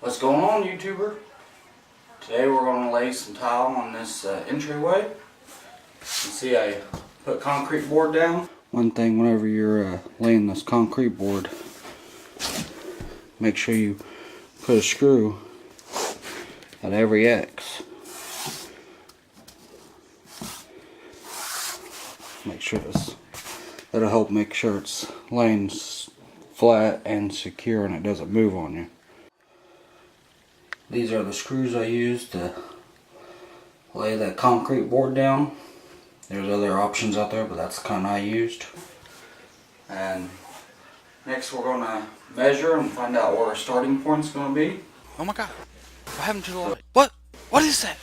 What's going on, YouTuber? Today we're going to lay some tile on this entryway. You can see I put concrete board down. One thing, whenever you're laying this concrete board, make sure you put a screw at every X. Make sure that'll help make sure it's laying flat and secure and it doesn't move on you. These are the screws I used to lay that concrete board down. There's other options out there, but that's the kind I used. And next we're going to measure and find out where our starting point's going to be. Oh my god, what happened to the light? What? What is that?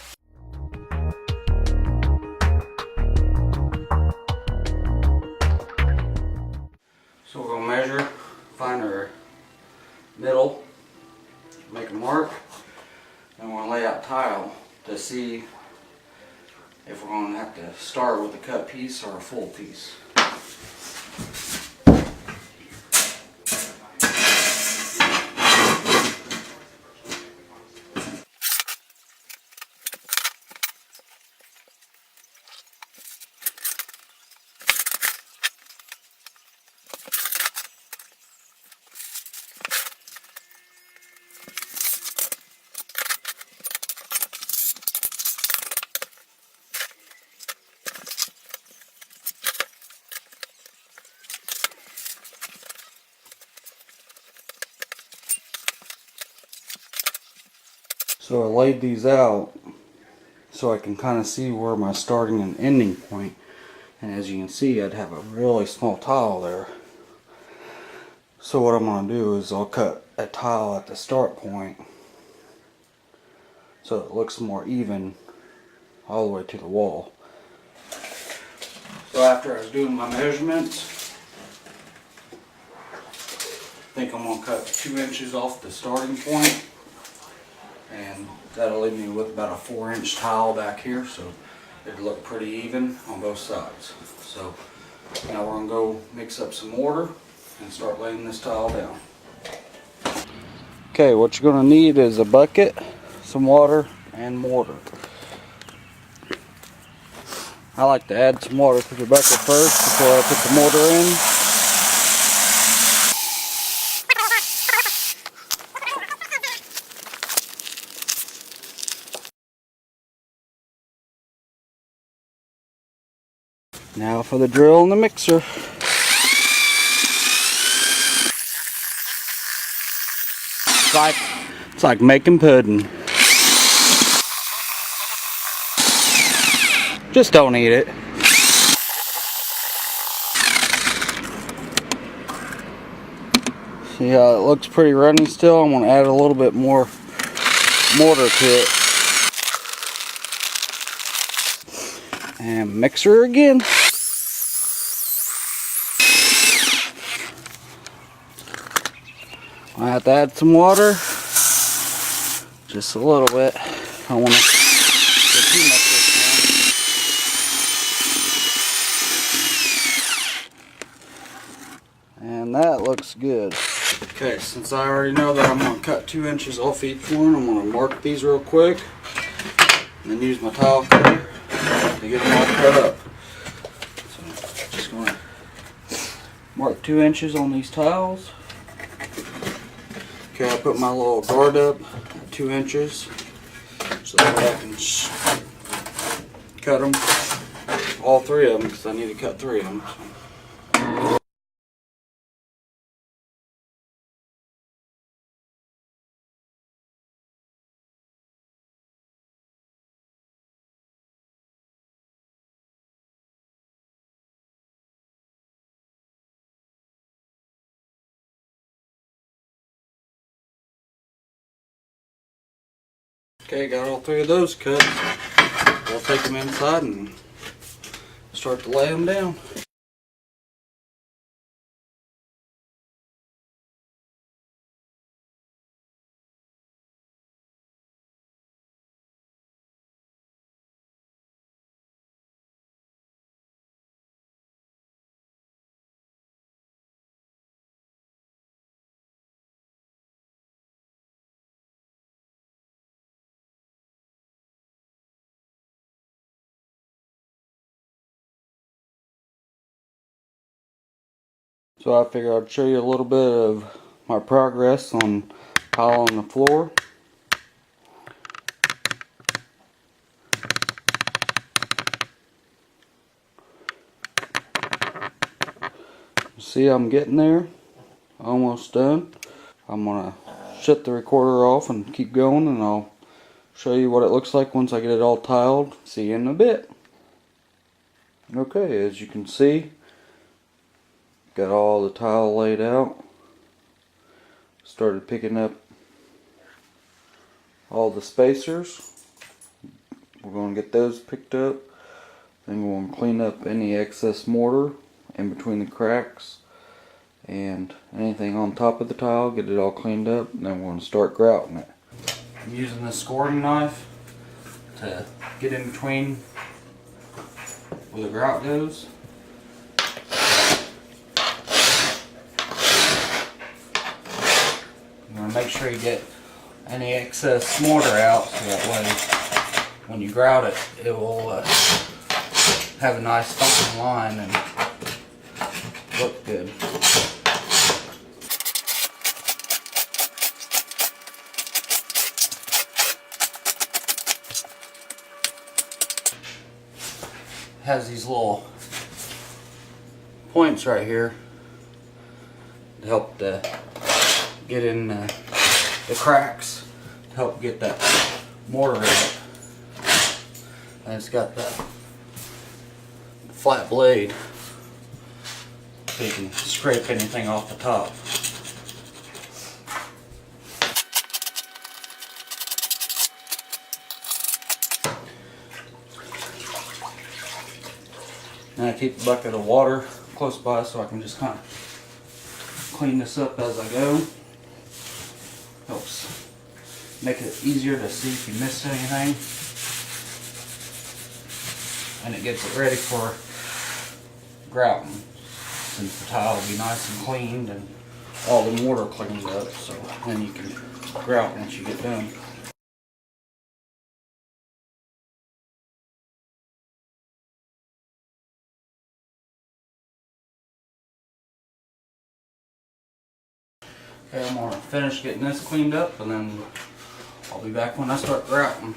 So we're going to measure, find our middle, make a mark, and we're going to lay out tile to see if we're going to have to start with a cut piece or a full piece. So I laid these out so I can kind of see where my starting and ending point. And as you can see, I'd have a really small tile there. So what I'm going to do is I'll cut a tile at the start point so it looks more even all the way to the wall. So after I was doing my measurements, I think I'm going to cut 2 inches off the starting point. And that'll leave me with about a 4-inch tile back here, so it'll look pretty even on both sides. So now we're going to go mix up some mortar and start laying this tile down. Okay, what you're going to need is a bucket, some water, and mortar. I like to add some water to the bucket first before I put the mortar in. Now for the drill and the mixer. It's like making pudding. Just don't eat it. See how it looks pretty runny still? I'm going to add a little bit more mortar to it. And mixer again. I have to add some water, just a little bit. I don't want to get too much this time. And that looks good. Okay, since I already know that I'm going to cut 2 inches off each one, I'm going to mark these real quick, and then use my tile cutter to get them all cut up. So, just going to mark 2 inches on these tiles. Okay, I put my little guard up at 2 inches so that I can cut them, all 3 of them, because I need to cut 3 of them. Okay, got all 3 of those cut. I'll take them inside and start to lay them down. So I figured I'd show you a little bit of my progress on tile on the floor. See, I'm getting there. Almost done. I'm gonna shut the recorder off and keep going, and I'll show you what it looks like once I get it all tiled. See you in a bit. Okay, as you can see, got all the tile laid out. Started picking up all the spacers. We're going to get those picked up. Then we're going to clean up any excess mortar in between the cracks and anything on top of the tile, get it all cleaned up, and then we're going to start grouting it. I'm using this scoring knife to get in between where the grout goes. You want to make sure you get any excess mortar out, so that way when you grout it, it will have a nice fine line and look good. Has these little points right here to help get in the cracks, to help get that mortar out. And it's got that flat blade so you can scrape anything off the top. And I keep a bucket of water close by so I can just kind of clean this up as I go. Helps make it easier to see if you missed anything. And it gets it ready for grouting, since the tile will be nice and cleaned and all the mortar cleaned up, so then you can grout once you get done. Okay, I'm going to finish getting this cleaned up, and then I'll be back when I start grouting.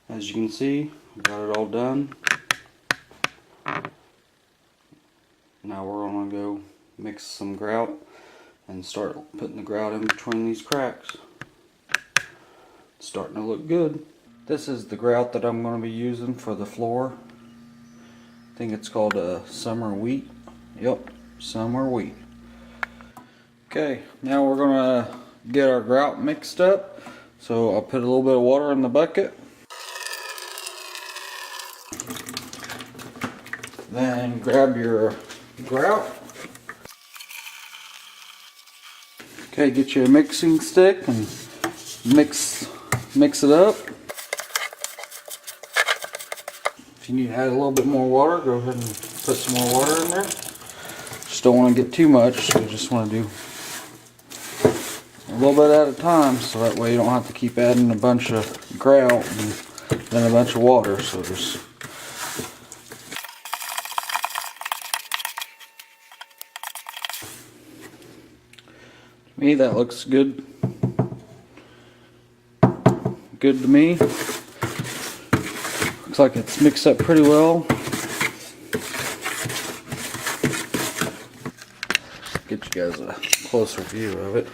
As you can see, got it all done. Now we're going to go mix some grout and start putting the grout in between these cracks. It's starting to look good. This is the grout that I'm going to be using for the floor. I think it's called summer wheat. Yep, summer wheat. Okay, now we're going to get our grout mixed up. So I'll put a little bit of water in the bucket. Then grab your grout. Okay, get your mixing stick and mix it up. If you need to add a little bit more water, go ahead and put some more water in there. Just don't want to get too much, so you just want to do a little bit at a time, so that way you don't have to keep adding a bunch of grout and then a bunch of water. So just to me, that looks good. Good to me. Looks like it's mixed up pretty well. Get you guys a closer view of it.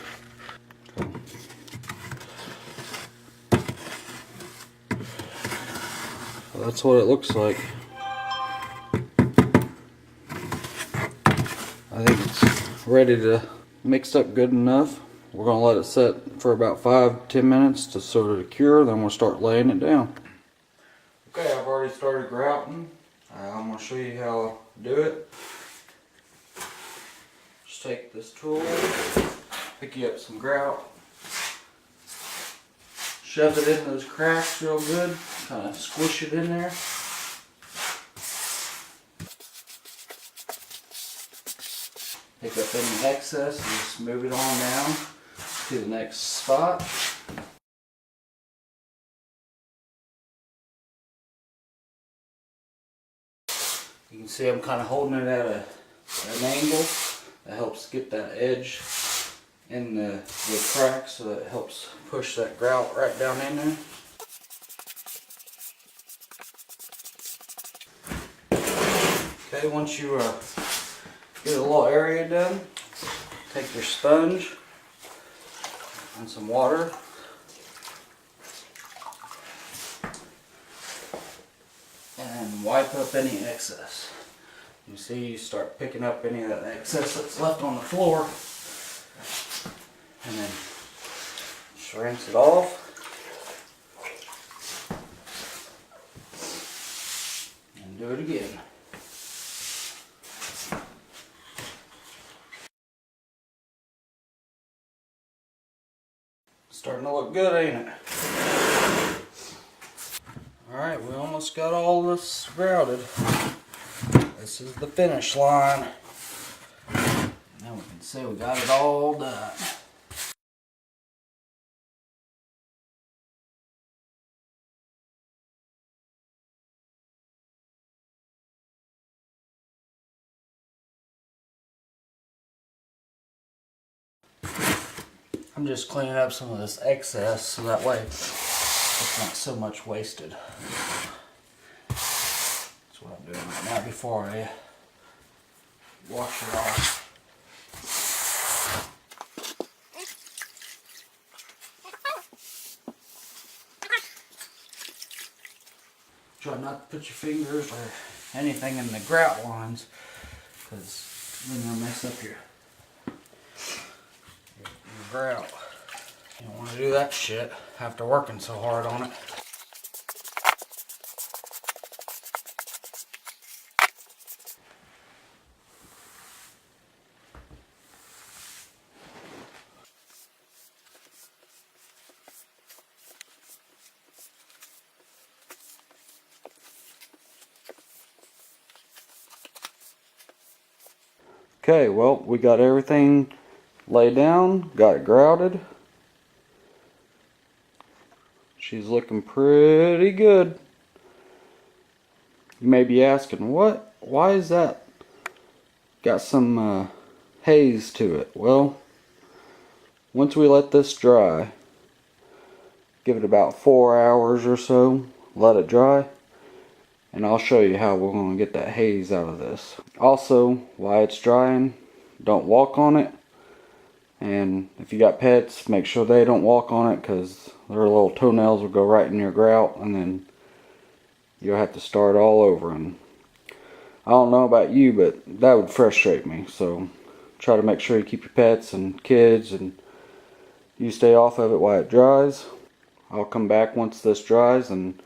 So that's what it looks like. I think it's ready to mix up good enough. We're going to let it set for about 5-10 minutes to sort of cure, then we'll start laying it down. Okay, I've already started grouting. I'm going to show you how to do it. Just take this tool, pick you up some grout, shove it in those cracks real good, kind of squish it in there. Pick up any excess and just move it on down to the next spot. You can see I'm kind of holding it at a at an angle. That helps get that edge in the crack, so that helps push that grout right down in there. Okay, once you get a little area done, take your sponge and some water. And wipe up any excess. You see, you start picking up any of that excess that's left on the floor. And then just rinse it off. And do it again. Starting to look good, ain't it? Alright, we almost got all this grouted. This is the finish line. Now we can say we got it all done. I'm just cleaning up some of this excess so that way it's not so much wasted. That's what I'm doing right now before I wash it off. Try not to put your fingers or anything in the grout lines, because then you'll mess up your grout. You don't want to do that shit after working so hard on it. Okay, well, we got everything laid down, got it grouted. She's looking pretty good. You may be asking, why is that got some haze to it? Well, once we let this dry, give it about 4 hours or so, let it dry, and I'll show you how we're going to get that haze out of this. Also, while it's drying, don't walk on it. And if you got pets, make sure they don't walk on it, because their little toenails will go right in your grout, and then you'll have to start all over. And I don't know about you, but that would frustrate me. So try to make sure you keep your pets and kids and you stay off of it while it dries. I'll come back once this dries and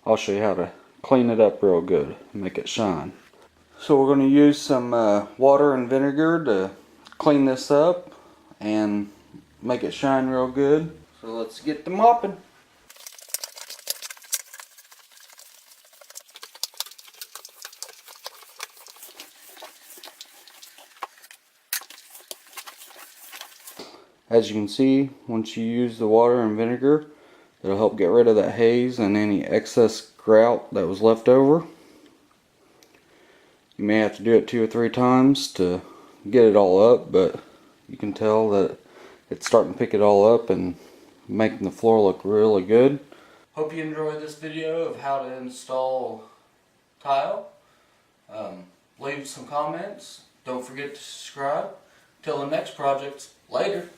I'll show you how to clean it up real good and make it shine. So we're going to use some water and vinegar to clean this up and make it shine real good. So let's get to mopping. As you can see, once you use the water and vinegar, it'll help get rid of that haze and any excess grout that was left over. You may have to do it 2 or 3 times to get it all up, but you can tell that it's starting to pick it all up and making the floor look really good. Hope you enjoyed this video of how to install tile. Leave some comments. Don't forget to subscribe. Till the next project, later.